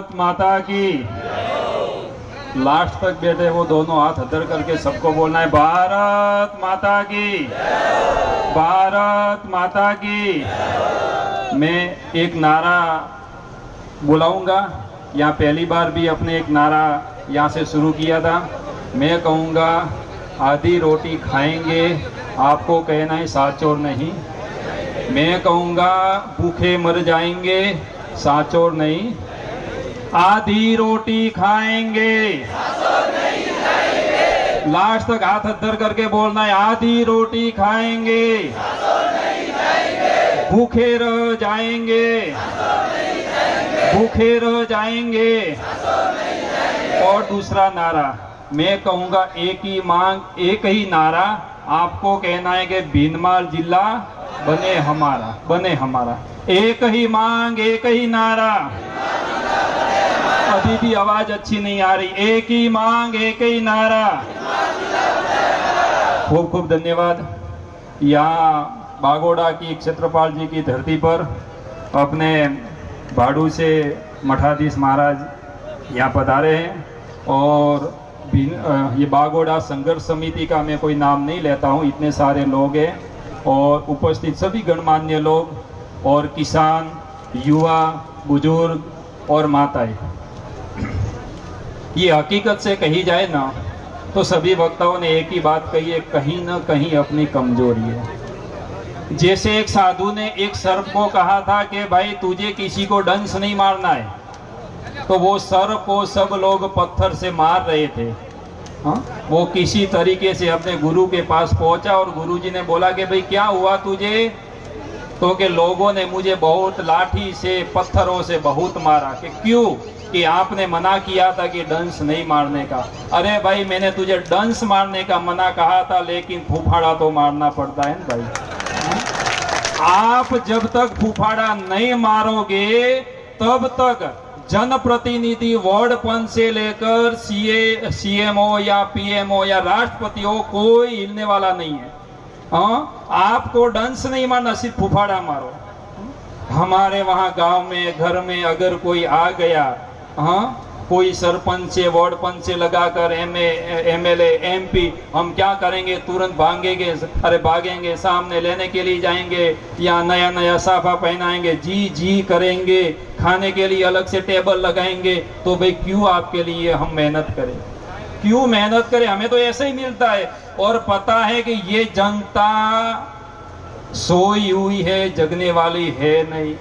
भारत माता की। लास्ट तक बैठे वो दोनों हाथ अधर करके सबको बोलना है भारत माता की, भारत माता की। मैं एक नारा बुलाऊंगा। यहाँ पहली बार भी अपने एक नारा यहाँ से शुरू किया था। मैं कहूँगा आधी रोटी खाएंगे, आपको कहना है साचोर नहीं। मैं कहूँगा भूखे मर जाएंगे, साचोर नहीं। आधी रोटी खाएंगे, लास्ट तक हाथ अद्धर करके बोलना है आधी रोटी खाएंगे, भूखे रह जाएंगे, भूखे रह जाएंगे। और दूसरा नारा मैं कहूँगा एक ही मांग, एक ही नारा, आपको कहना है कि भीनमाल जिला बने हमारा, बने हमारा। एक ही मांग, एक ही नारा। अभी भी आवाज अच्छी नहीं आ रही। एक ही मांग, एक ही नारा। खूब खूब धन्यवाद। यहाँ बागोड़ा की क्षेत्रपाल जी की धरती पर अपने भाड़ू से मठाधीश महाराज यहाँ पधारे हैं। और ये बागोड़ा संघर्ष समिति का मैं कोई नाम नहीं लेता हूँ, इतने सारे लोग हैं। और उपस्थित सभी गणमान्य लोग और किसान, युवा, बुजुर्ग और माताएं। ये हकीकत से कही जाए ना तो सभी वक्ताओं ने एक ही बात कही है, कहीं ना कहीं अपनी कमजोरी है। जैसे एक साधु ने एक सर्प को कहा था कि भाई तुझे किसी को डंस नहीं मारना है, तो वो सर्प को सब लोग पत्थर से मार रहे थे। वो किसी तरीके से अपने गुरु के पास पहुंचा और गुरुजी ने बोला कि भाई क्या हुआ तुझे? तो कि लोगों ने मुझे बहुत लाठी से, पत्थरों से बहुत मारा। कि क्यों? कि आपने मना किया था कि डंस नहीं मारने का। अरे भाई मैंने तुझे डंस मारने का मना कहा था, लेकिन फुफाड़ा तो मारना पड़ता है ना भाई। आप जब तक फुफाड़ा नहीं मारोगे तब तक जनप्रतिनिधि वार्ड पंच से लेकर सीएमओ या पीएमओ या राष्ट्रपति हो, कोई हिलने वाला नहीं है। आपको डंस नहीं मारना, सिर्फ फुफाड़ा मारो। हमारे वहां गांव में, घर में अगर कोई आ गया, कोई सरपंच से, वार्ड पंच से लगाकर एमएलए, एमपी, हम क्या करेंगे? तुरंत भागेंगे, अरे भागेंगे, सामने लेने के लिए जाएंगे, या नया नया साफा पहनाएंगे, जी जी करेंगे, खाने के लिए अलग से टेबल लगाएंगे। तो भाई क्यों आपके लिए हम मेहनत करें? क्यों मेहनत करें? हमें तो ऐसे ही मिलता है। और पता है कि ये जनता सोई हुई है, जगने वाली है नहीं।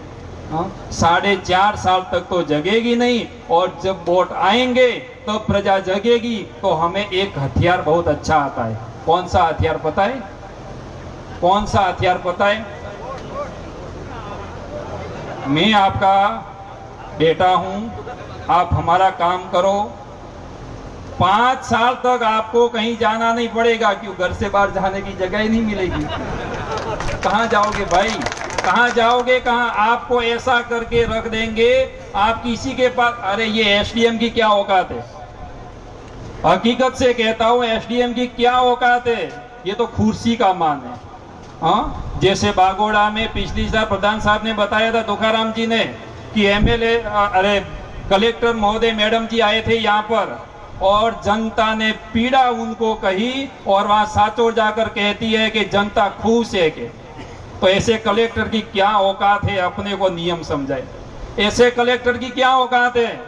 4.5 साल तक तो जगेगी नहीं, और जब वोट आएंगे तो प्रजा जगेगी। तो हमें एक हथियार बहुत अच्छा आता है। कौन सा हथियार पता है? कौन सा हथियार पता है? मैं आपका बेटा हूं, आप हमारा काम करो। 5 साल तक आपको कहीं जाना नहीं पड़ेगा। क्यों? घर से बाहर जाने की जगह ही नहीं मिलेगी। कहाँ जाओगे भाई? कहाँ जाओगे? कहाँ? आपको ऐसा करके रख देंगे, आप किसी के पास, अरे ये एसडीएम की क्या औकात है? हकीकत से कहता हूँ, एसडीएम की क्या औकात है? ये तो कुर्सी का मान है। जैसे बागोड़ा में पिछली साल प्रधान साहब ने बताया था, तुकाराम जी ने, कि एमएलए, अरे कलेक्टर महोदय मैडम जी आए थे यहाँ पर, और जनता ने पीड़ा उनको कही, और वहां साचोर जाकर कहती है कि जनता खुश है। के तो ऐसे कलेक्टर की क्या औकात है? अपने को नियम समझाए। ऐसे कलेक्टर की क्या औकात है?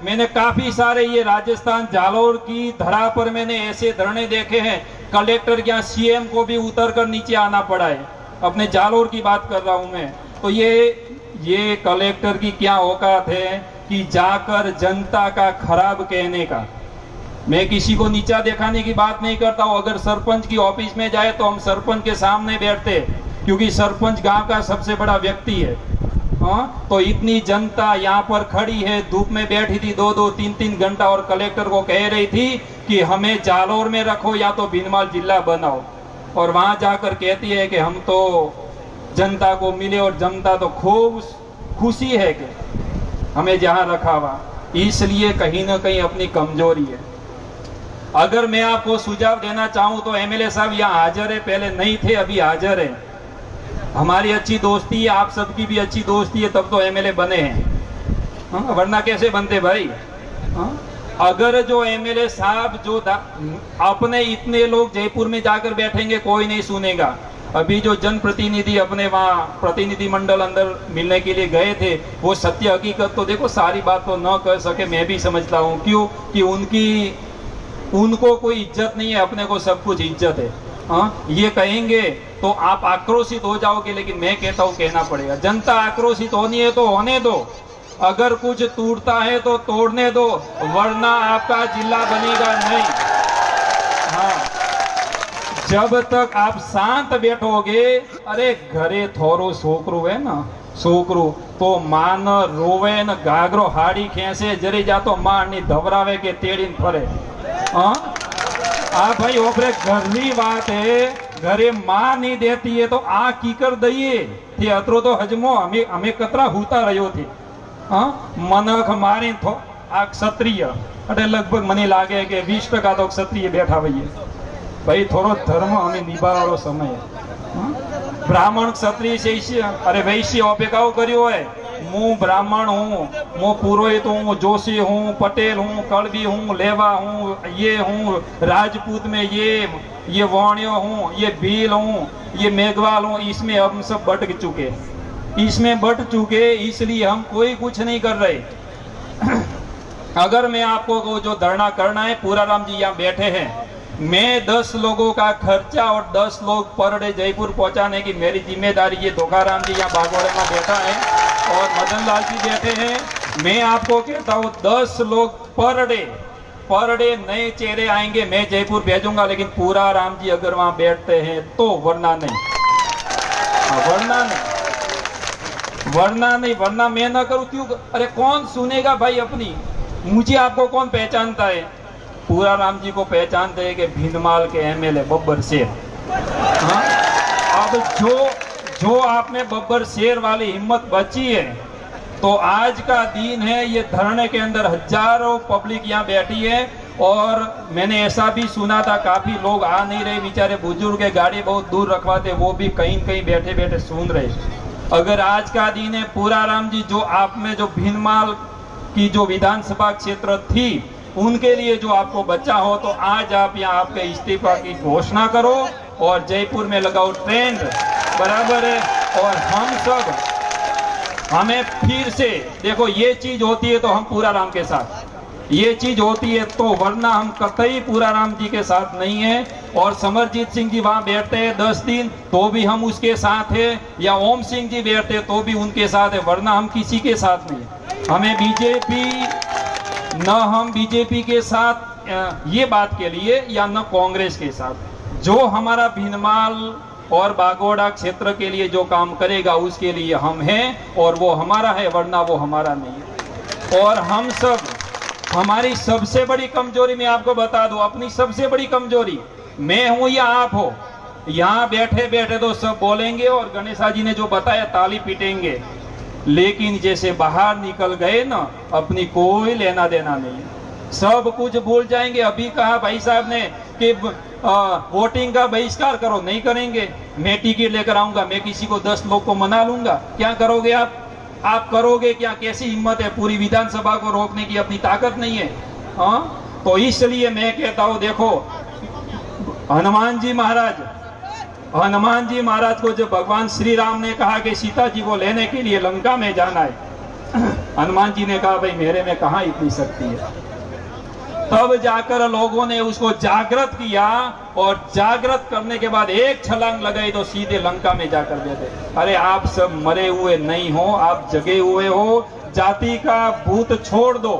मैंने काफी सारे ये राजस्थान जालोर की धरा पर मैंने ऐसे धरने देखे हैं, कलेक्टर क्या सीएम को भी उतर कर नीचे आना पड़ा है। अपने जालोर की बात कर रहा हूं मैं। तो ये कलेक्टर की क्या औकात है कि जाकर जनता का खराब कहने का। मैं किसी को नीचा दिखाने की बात नहीं करता हूं। अगर सरपंच की ऑफिस में जाए तो हम सरपंच के सामने बैठते, क्योंकि सरपंच गांव का सबसे बड़ा व्यक्ति है। तो इतनी जनता यहाँ पर खड़ी है, धूप में बैठी थी 2-2, 3-3 घंटा, और कलेक्टर को कह रही थी कि हमें जालोर में रखो या तो भीनमाल जिला बनाओ। और वहां जाकर कहती है कि हम तो जनता को मिले, और जनता तो खूब खुशी है कि हमें जहां रखा हुआ। इसलिए कहीं ना कहीं अपनी कमजोरी है। अगर मैं आपको सुझाव देना चाहूं तो एमएलए साहब यहाँ हाजिर है, पहले नहीं थे, अभी हाजिर है। हमारी अच्छी दोस्ती है, आप सबकी भी अच्छी दोस्ती है, तब तो एमएलए बने हैं। हाँ, वरना कैसे बनते भाई। हाँ? अगर जो एमएलए साहब जो अपने इतने लोग जयपुर में जाकर बैठेंगे कोई नहीं सुनेगा। अभी जो जनप्रतिनिधि अपने वहाँ प्रतिनिधि मंडल अंदर मिलने के लिए गए थे, वो सत्य हकीकत तो देखो, सारी बात तो न कह सके, मैं भी समझता हूँ। क्यों कि उनको कोई इज्जत नहीं है, अपने को सब कुछ इज्जत है। हाँ, ये कहेंगे तो आप आक्रोशित हो जाओगे, लेकिन मैं कहता हूँ कहना पड़ेगा। जनता आक्रोशित होनी है तो होने दो, अगर कुछ टूटता है तो तोड़ने दो, वरना आपका जिला बनेगा नहीं। हाँ, जब तक आप शांत बैठोगे, अरे घरे थोरो छोकरू है ना, छोकरू तो मां न रोवे न घाघरो हाड़ी खेसे, जरी जातो मां नी धवरावे के तेड़ीन फरे। हाँ, आप भाई ओपरे घरनी बात है, घरे मां नहीं देती है तो आ कीकर दઈએ थी अतरो तो हजमो हमें कतरा होता रह्यो थी। हाँ, मनख मारी थो आ क्षत्रिय अरे लगभग मने लागे के 20% तो क्षत्रिय बैठा हुई भाई, थोड़ो धर्म हमें निभावानो समय है। ब्राह्मण क्षत्रिय शैष्य अरे वैश्य अपेक्षाओं करियो है। मैं ब्राह्मण हूँ, मैं पुरोहित हूँ, जोशी हूँ, पटेल हूँ, कड़वी हूँ, लेवा हूँ, ये हूँ, राजपूत में ये वाणियो हूँ, ये भील हूँ, ये मेघवाल हूँ, इसमें हम सब बट चुके, इसमें बट चुके, इसलिए हम कोई कुछ नहीं कर रहे। अगर मैं आपको जो धरना करना है, पूराराम जी यहाँ बैठे हैं, मैं 10 लोगों का खर्चा और 10 लोग पर डे जयपुर पहुंचाने की मेरी जिम्मेदारी। ये धोखाराम जी यहाँ बागोड़े में बैठा है और मदन लाल जी बैठे हैं। मैं आपको कहता हूँ 10 लोग पर डे नए चेहरे आएंगे, मैं जयपुर भेजूंगा, लेकिन पूराराम जी अगर वहां बैठते हैं तो, वरना नहीं, वरना मैं ना करूं। क्यों? अरे कौन सुनेगा भाई अपनी, मुझे आपको कौन पहचानता है? पूराराम जी को पहचानते हैं कि भीनमाल के एमएलए बब्बर शेर। हाँ? अब जो आपने बब्बर शेर वाली हिम्मत बची है, तो आज का दिन है, ये धरने के अंदर हजारों पब्लिक यहाँ बैठी है। और मैंने ऐसा भी सुना था काफी लोग आ नहीं रहे, बेचारे बुजुर्ग है, गाड़ी बहुत दूर रखवाते, वो भी कहीं कहीं बैठे बैठे सुन रहे। अगर आज का दिन है, पूराराम जी जो आप में जो भीनमाल की जो विधानसभा क्षेत्र थी, उनके लिए जो आपको बचा हो, तो आज आप यहाँ आपके इस्तीफा की घोषणा करो और जयपुर में लगाओ ट्रेंड, बराबर है। और हम सब हमें फिर से देखो, ये चीज होती है तो हम पूराराम के साथ, ये चीज होती है तो, वरना हम कतई पूराराम जी के साथ नहीं है। और समरजीत सिंह जी वहां बैठते हैं 10 दिन तो भी हम उसके साथ है, या ओम सिंह जी बैठते तो भी उनके साथ है, वरना हम किसी के साथ नहीं। हमें बीजेपी न हम बीजेपी के साथ ये बात के लिए, या न कांग्रेस के साथ। जो हमारा भीनमाल और बागोड़ा क्षेत्र के लिए जो काम करेगा उसके लिए हम हैं, और वो हमारा है, वरना वो हमारा नहीं है। और हम सब, हमारी सबसे बड़ी कमजोरी मैं आपको बता दूं, अपनी सबसे बड़ी कमजोरी, मैं हूं या आप हो, यहाँ बैठे बैठे तो सब बोलेंगे और गणेशा जी ने जो बताया ताली पीटेंगे, लेकिन जैसे बाहर निकल गए ना, अपनी कोई लेना देना नहीं, सब कुछ भूल जाएंगे। अभी कहा भाई साहब ने कि वोटिंग का बहिष्कार करो, नहीं करेंगे। मैं टिकट लेकर आऊंगा, मैं किसी को 10 लोग को मना लूंगा, क्या करोगे आप करोगे क्या? कैसी हिम्मत है? पूरी विधानसभा को रोकने की अपनी ताकत नहीं है। हाँ, तो इसलिए मैं कहता हूं, देखो हनुमान जी महाराज को जब भगवान श्री राम ने कहा कि सीता जी को लेने के लिए लंका में जाना है, हनुमान जी ने कहा भाई मेरे में कहाँ इतनी शक्ति है। तब जाकर लोगों ने उसको जागृत किया, और जागृत करने के बाद एक छलांग लगाई तो सीधे लंका में जाकर बैठे। अरे आप सब मरे हुए नहीं हो, आप जगे हुए हो। जाति का भूत छोड़ दो,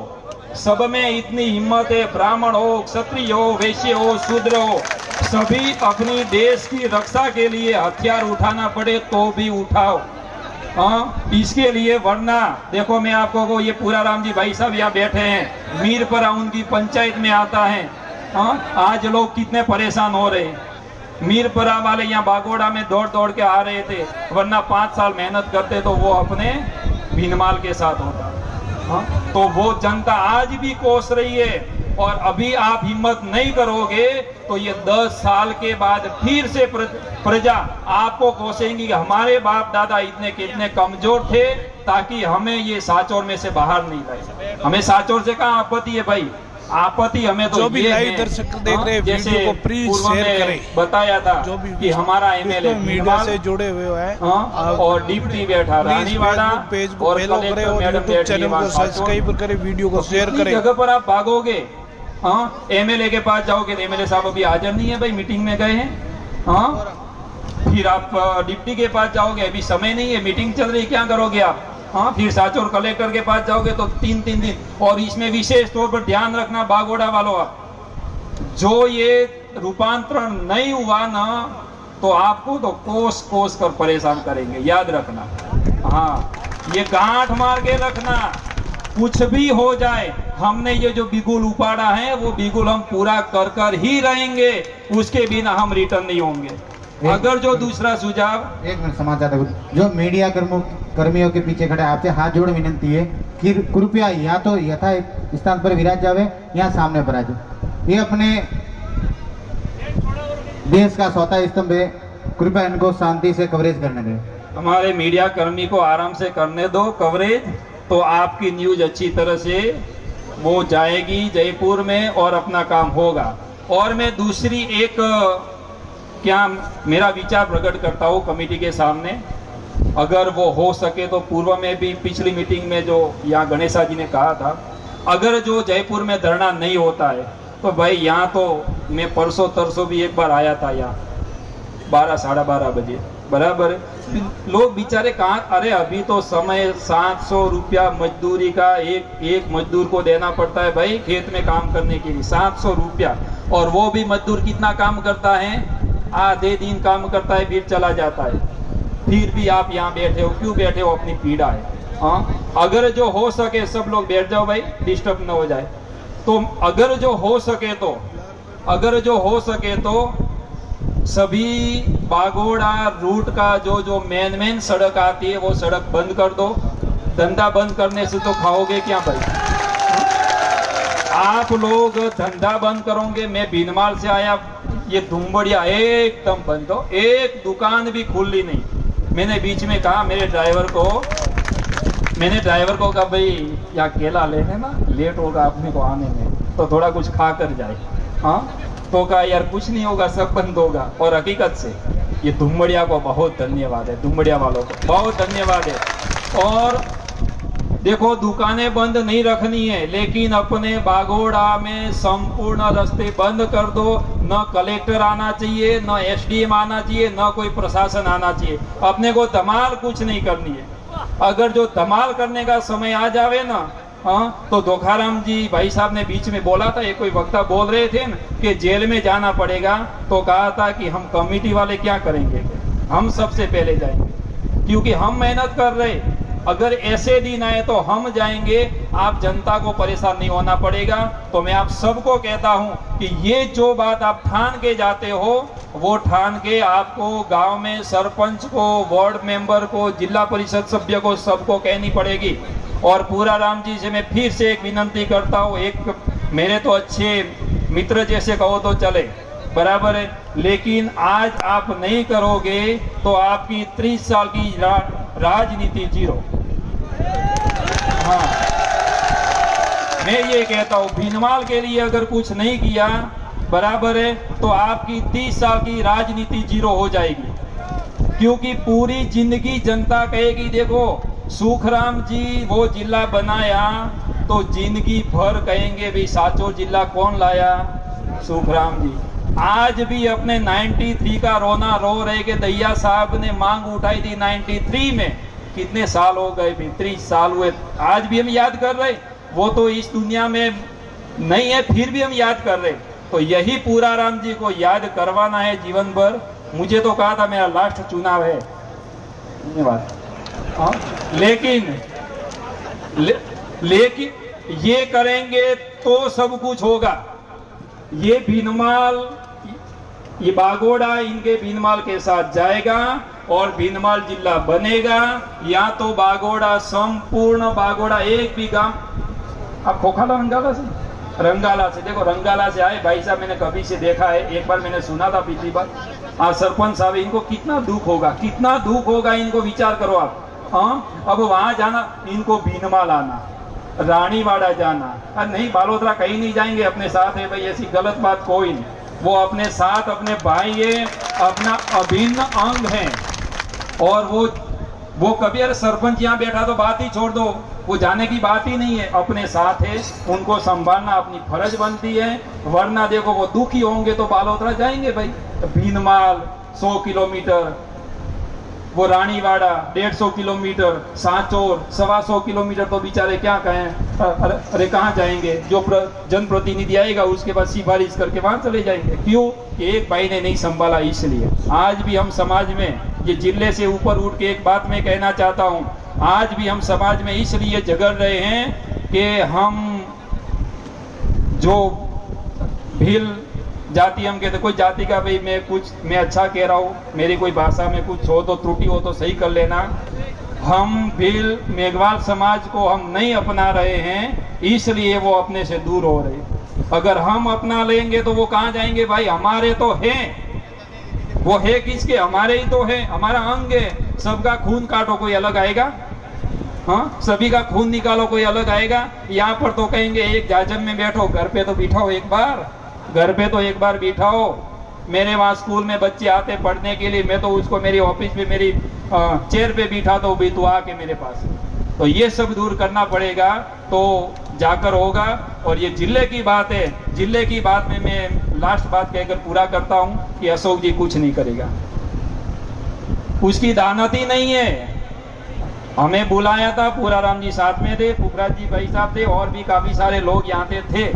सब में इतनी हिम्मत है, ब्राह्मण हो, क्षत्रिय हो, वैश्य हो, शूद्र हो, सभी अपनी देश की रक्षा के लिए हथियार उठाना पड़े तो भी उठाओ। हाँ, इसके लिए, वरना देखो मैं आपको ये पूराराम जी भाई साहब यहाँ बैठे हैं, मीरपुरा उनकी पंचायत में आता है। हाँ, आज लोग कितने परेशान हो रहे हैं। मीरपुरा वाले यहाँ बागोड़ा में दौड़ दौड़ के आ रहे थे, वरना 5 साल मेहनत करते तो वो अपने भीनमाल के साथ होता। हाँ, तो वो जनता आज भी कोस रही है और अभी आप हिम्मत नहीं करोगे तो ये 10 साल के बाद फिर से प्रजा आपको कोसेंगी कि हमारे बाप दादा इतने कितने कमजोर थे ताकि हमें ये सांचौर में से बाहर नहीं लाए। हमें सांचौर से कहाँ आपत्ति है भाई? आपत्ति हमें तो जो भी लाइव दर्शक देख रहे हैं वीडियो को प्लीज शेयर करें। बताया था जो भी कि हमारा एमएलए मीडिया से जुड़े हुए हैं और डिप्टी बैठा रानीवाड़ा पेज को फॉलो करें और यूट्यूब चैनल को सब्सक्राइब करें, वीडियो को शेयर करें। जगह पर आप भागोगे, एमएलए के पास जाओगे तो एमएलए साहब अभी हाजिर नहीं है भाई, मीटिंग में गए हैं। फिर आप डिप्टी के पास जाओगे, अभी समय नहीं है, मीटिंग चल रही, क्या करोगे आप? फिर सांचौर कलेक्टर के पास जाओगे तो 3-3 दिन। और इसमें विशेष तौर पर ध्यान रखना बागोड़ा वालों, आप जो ये रूपांतरण नहीं हुआ ना तो आपको तो कोस कोस कर परेशान करेंगे, याद रखना। हाँ, ये गांठ मार के रखना, कुछ भी हो जाए हमने ये जो बिगुल उपाड़ा है वो बिगुल हम पूरा कर कर ही रहेंगे, उसके बिना हम रिटर्न नहीं होंगे। अगर जो दूसरा सुझाव, एक मिनट समाचार जो मीडिया कर्मियों के पीछे खड़े, आपसे हाथ जोड़ विनंती है कि कृपया या तो यथा स्थान पर विराज जावे या सामने पर आ जाए। ये अपने देश का चौथा स्तंभ है, कृपया इनको शांति से कवरेज करने दें। हमारे मीडिया कर्मी को आराम से करने दो कवरेज, तो आपकी न्यूज अच्छी तरह से वो जाएगी जयपुर में और अपना काम होगा। और मैं दूसरी एक क्या मेरा विचार प्रकट करता हूँ कमेटी के सामने, अगर वो हो सके तो पूर्व में भी पिछली मीटिंग में जो यहाँ गणेशा जी ने कहा था, अगर जो जयपुर में धरना नहीं होता है तो भाई यहाँ तो मैं परसों तरसों भी एक बार आया था, यहाँ 12 साढ़े 12 बजे, बराबर लोग बेचारे कहाँ, अरे अभी तो समय 700 रुपया मजदूरी का एक मजदूर को देना पड़ता है भाई खेत में काम करने के लिए, 700 रुपया। और वो भी मजदूर कितना काम करता है? आधे दिन काम करता है फिर चला जाता है। फिर भी आप यहाँ बैठे हो, क्यों बैठे हो? अपनी पीड़ा है। अगर जो हो सके सब लोग बैठ जाओ भाई, डिस्टर्ब न हो जाए। तो अगर जो हो सके तो सभी बागोड़ा रूट का जो मेन सड़क आती है वो सड़क बंद कर दो। धंधा बंद करने से तो खाओगे क्या भाई? आप लोग धंधा बंद करोगे। मैं भीनमाल से आया, ये दुम्बड़िया एकदम बंद हो, एक दुकान भी खुली नहीं। मैंने बीच में कहा मेरे ड्राइवर को कहा भाई यहाँ केला लेने ना, लेट होगा अपने को आने में, तो थोड़ा कुछ खा कर जाए। तो कहा यार कुछ नहीं होगा, सब बंद होगा। और हकीकत से ये दुम्बड़िया को बहुत धन्यवाद है, दुम्बड़िया वालों को बहुत धन्यवाद है। और देखो दुकानें बंद नहीं रखनी है, लेकिन अपने बागोड़ा में संपूर्ण रास्ते बंद कर दो। न कलेक्टर आना चाहिए, न एसडीएम आना चाहिए, न कोई प्रशासन आना चाहिए। अपने को धमाल कुछ नहीं करनी है। अगर जो धमाल करने का समय आ जावे ना, तो दोखाराम जी भाई साहब ने बीच में बोला था, एक कोई वक्ता बोल रहे थे ना कि जेल में जाना पड़ेगा, तो कहा था कि हम कमेटी वाले क्या करेंगे, हम सबसे पहले जाएंगे क्योंकि हम मेहनत कर रहे। अगर ऐसे दिन आए तो हम जाएंगे, आप जनता को परेशान नहीं होना पड़ेगा। तो मैं आप सबको कहता हूं कि ये जो बात आप ठान के जाते हो वो ठान के आपको गांव में सरपंच को, वार्ड मेंबर को, जिला परिषद सभ्य को, सबको कहनी पड़ेगी। और पूरा राम जी से मैं फिर से एक विनंती करता हूँ, एक मेरे तो अच्छे मित्र जैसे कहो तो चले, बराबर है, लेकिन आज आप नहीं करोगे तो आपकी 30 साल की राजनीति जीरो। हाँ, मैं ये कहता हूँ भीनमाल के लिए अगर कुछ नहीं किया, बराबर है, तो आपकी 30 साल की राजनीति जीरो हो जाएगी। क्योंकि पूरी जिंदगी जनता कहेगी देखो सुखराम जी वो जिला बनाया, तो जिंदगी भर कहेंगे भाई सांचौर जिला कौन लाया? सुखराम जी। आज भी अपने 93 का रोना रो रहे कि दैया साहब ने मांग उठाई थी 93 में, कितने साल हो गए भी, 30 साल हुए, आज भी हम याद कर रहे। वो तो इस दुनिया में नहीं है, फिर भी हम याद कर रहे। तो यही पूरा राम जी को याद करवाना है जीवन भर। मुझे तो कहा था मेरा लास्ट चुनाव है, धन्यवाद। लेकिन ये करेंगे तो सब कुछ होगा। ये भीनमाल, ये बागोड़ा इनके भीनमाल के साथ जाएगा और भीनमाल जिला बनेगा। या तो बागोड़ा, संपूर्ण बागोड़ा, एक भी गांव आप खोखला मंगाला से रंगाला से। देखो रंगाला से आए भाई साहब, मैंने कभी से देखा है, एक बार मैंने सुना था पिछली बार। सरपंच साहब, इनको कितना दुख होगा, कितना दुख होगा इनको, विचार करो आप। हाँ, अब वहां जाना, इनको भीनमाल आना, रानीवाड़ा जाना, अरे नहीं बालोतरा कहीं नहीं जाएंगे, अपने साथ है भाई, ऐसी गलत बात कोई नहीं। वो अपने साथ अपने भाई है, अपना अभिन्न अंग है। और वो कभी, अरे सरपंच यहाँ बैठा तो बात ही छोड़ दो, वो जाने की बात ही नहीं है, अपने साथ है, उनको संभालना अपनी फर्ज बनती है। वरना देखो वो दुखी होंगे तो बालोतरा जाएंगे भाई। भीनमाल 100 किलोमीटर, वो रानीवाड़ा 150 किलोमीटर, सांचौर 125 किलोमीटर, तो बेचारे क्या कहें, अरे कहाँ जाएंगे। जो जनप्रतिनिधि आएगा उसके बाद सिफारिश करके वहां चले जाएंगे। क्यों? कि एक भाई ने नहीं संभाला। इसलिए आज भी हम समाज में, ये जिले से ऊपर उठ के एक बात मैं कहना चाहता हूँ, आज भी हम समाज में इसलिए झगड़ रहे हैं कि हम जो भील जाति, हम कहते कोई जाति का भाई मैं अच्छा कह रहा हूँ, मेरी कोई भाषा में कुछ हो तो त्रुटि हो तो सही कर लेना। हम भील मेघवाल समाज को हम नहीं अपना रहे हैं, इसलिए वो अपने से दूर हो रहे। अगर हम अपना लेंगे तो वो कहाँ जाएंगे भाई, हमारे तो हैं। वो है किसके? हमारे ही तो है, हमारा अंग है। सबका खून काटो, कोई अलग आएगा? हाँ, सभी का खून निकालो, कोई अलग आएगा? यहाँ पर तो कहेंगे एक जाजम में बैठो, घर पे तो बिठाओ एक बार, घर पे तो एक बार बिठाओ। मेरे वहाँ स्कूल में बच्चे आते पढ़ने के लिए, मैं तो उसको मेरी ऑफिस में मेरी चेयर पे बिठा दो, भी तू आके मेरे पास। तो ये सब दूर करना पड़ेगा, तो जाकर होगा। और ये जिले की बात है, जिले की बात में मैं लास्ट बात कहकर पूरा करता हूँ कि अशोक जी कुछ नहीं करेगा, उसकी दानत ही नहीं है। हमें बुलाया था, पूरा राम जी साथ में थे, पुखराज जी भाई साहब थे, और भी काफी सारे लोग यहाँ पे थे।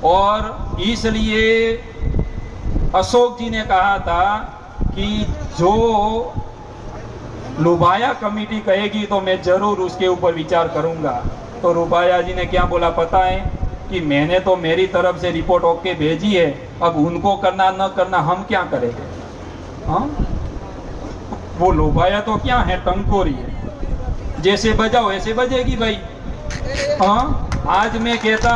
और इसलिए अशोक जी ने कहा था कि जो लुबाया कमेटी कहेगी तो मैं जरूर उसके ऊपर विचार करूंगा। तो लुबाया जी ने क्या बोला पता है? कि मैंने तो मेरी तरफ से रिपोर्ट ओके भेजी है, अब उनको करना न करना हम क्या करेंगे। हाँ, वो लुबाया तो क्या है, टंकोरी है, जैसे बजाओ ऐसे बजेगी भाई। हाँ, आज मैं कहता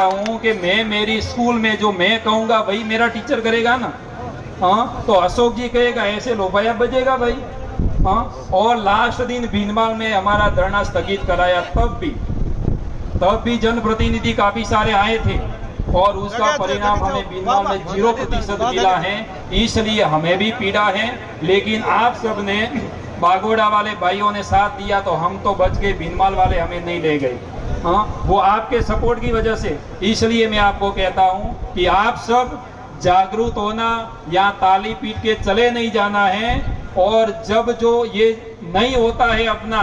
हूँ कि मैं मेरी स्कूल में जो मैं कहूँगा वही मेरा टीचर करेगा ना। हाँ, तो अशोक जी कहेगा ऐसे लोभाया बजेगा भाई। हाँ, और लास्ट दिन भीनमाल में हमारा धरना स्थगित कराया, तब भी जनप्रतिनिधि काफी सारे आए थे, और उसका परिणाम हमें भीनमाल में 0% मिला है। इसलिए हमें भी पीड़ा है, लेकिन आप सब ने, बागोड़ा वाले भाइयों ने साथ दिया तो हम तो बच गए, भीनमाल वाले हमें नहीं ले गए। हाँ, वो आपके सपोर्ट की वजह से। इसलिए मैं आपको कहता हूँ कि आप सब जागरूक होना, यहाँ ताली पीट के चले नहीं जाना है। और जब जो ये नहीं होता है अपना,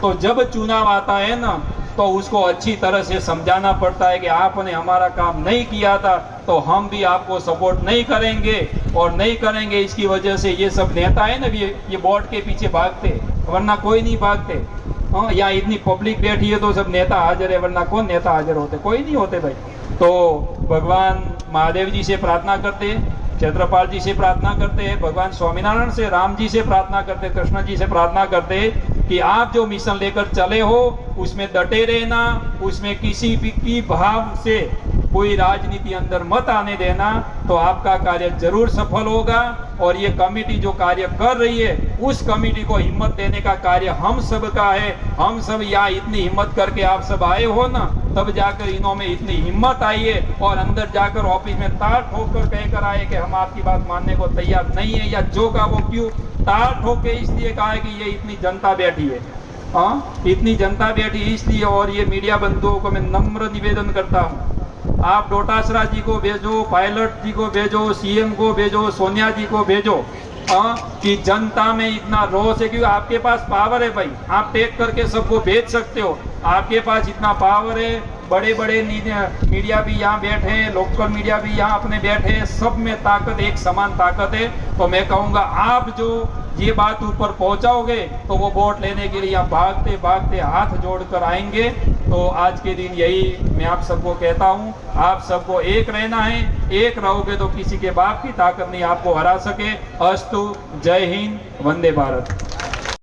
तो जब चुनाव आता है ना, तो उसको अच्छी तरह से समझाना पड़ता है कि आपने हमारा काम नहीं किया था, तो हम भी आपको सपोर्ट नहीं करेंगे और नहीं करेंगे। इसकी वजह से ये सब नेता है ना, ये बोर्ड के पीछे भागते, वरना कोई नहीं भागते। हाँ, यहाँ इतनी पब्लिक बैठी है तो सब नेता हाजिर है, वरना कौन नेता हाजिर होते? कोई नहीं होते भाई। तो भगवान महादेव जी से प्रार्थना करते हैं, क्षेत्रपाल जी से प्रार्थना करते हैं, भगवान स्वामीनारायण से, राम जी से प्रार्थना करते, कृष्ण जी से प्रार्थना करते कि आप जो मिशन लेकर चले हो उसमें डटे रहना, उसमें किसी भी की भाव से कोई राजनीति अंदर मत आने देना, तो आपका कार्य जरूर सफल होगा। और ये कमेटी जो कार्य कर रही है, उस कमेटी को हिम्मत देने का कार्य हम सब का है। हम सब यहाँ इतनी हिम्मत करके आप सब आए हो ना, तब जाकर इन्हों में इतनी हिम्मत आई है, और अंदर जाकर ऑफिस में ताल ठोक कर कहकर आए कि हम आपकी बात मानने को तैयार नहीं है, या जो का वो क्यों ताल ठोक के इसलिए कहा है कि ये इतनी जनता बैठी है। हाँ, इतनी जनता बैठी इसलिए। और ये मीडिया बंधुओं को मैं नम्र निवेदन करता हूँ, आप डोटासरा जी को भेजो, पायलट जी को भेजो, सीएम को भेजो, सोनिया जी को भेजो, कि जनता में इतना रोष है। क्योंकि आपके पास पावर है भाई, आप टेक करके सबको भेज सकते हो, आपके पास इतना पावर है। बड़े बड़े मीडिया भी यहाँ बैठे हैं, लोकल मीडिया भी यहाँ अपने बैठे हैं, सब में ताकत एक समान ताकत है। तो मैं कहूँगा आप जो ये बात ऊपर पहुँचाओगे तो वो वोट लेने के लिए यहाँ भागते भागते हाथ जोड़कर आएंगे। तो आज के दिन यही मैं आप सबको कहता हूँ, आप सबको एक रहना है, एक रहोगे तो किसी के बाप की ताकत नहीं आपको हरा सके। अस्तु, जय हिंद, वंदे भारत।